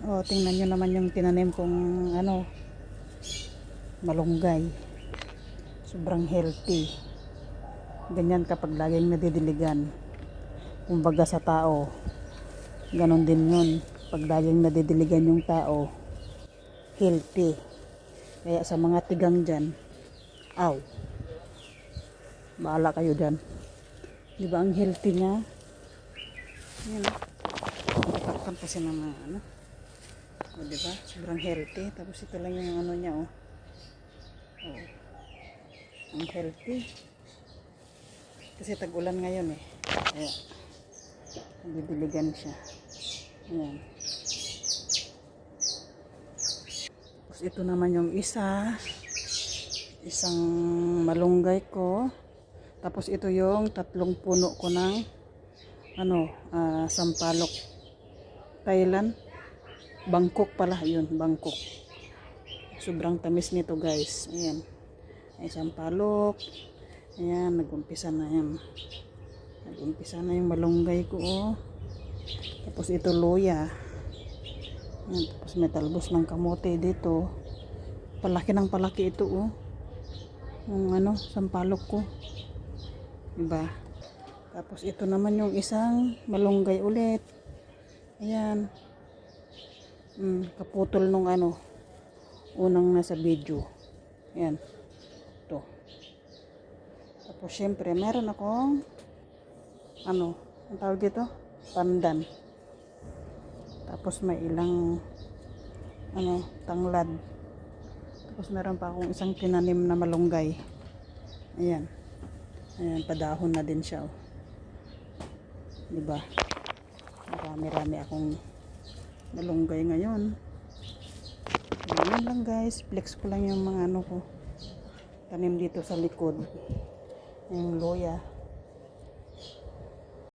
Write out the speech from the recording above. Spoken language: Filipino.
Oh, tingnan nyo naman yung tinanim kong ano, malunggay. Sobrang healthy. Ganyan kapag laging nadidiligan. Kumbaga sa tao, ganon din yun. Pag laging nadidiligan yung tao, healthy. Kaya sa mga tigang dyan, aw, bahala kayo dyan. Diba ang healthy niya? Yan. Takpan kasi ng mga ano. O diba? Sobrang healthy. Tapos ito lang yung ano niya, oh. Oh. Ang healthy. Kasi tag-ulan ngayon eh. Kaya, nagdidiligan siya. Ayan. Tapos ito naman yung isang malunggay ko. Tapos ito yung 3 puno ko ng ano, sampalok. Thailand. Bangkok pala. Yun, Bangkok. Sobrang tamis nito guys. Ayan. Ay sampalok. Ayan, nag-umpisa na yan. Nag-umpisa na yung malunggay ko, oh. Tapos ito luya. Ayan, tapos may talbos ng kamote dito. Palaki ng palaki ito, oh. Yung ano, sampalok ko. Diba? Tapos ito naman yung isang malunggay ulit. Ayan. Kaputol nung ano, unang nasa video. Ayan. Ito. Tapos syempre, meron akong ano, ang tawag dito? Pandan. Tapos may ilang ano, tanglad. Tapos meron pa akong isang tinanim na malunggay. Ayan. Ayan, padahon na din siya, oh. Diba? Marami-rami akong malunggay ngayon. Ayan lang guys. Flex ko lang yung mga ano ko. Tanim dito sa likod. Yung loya.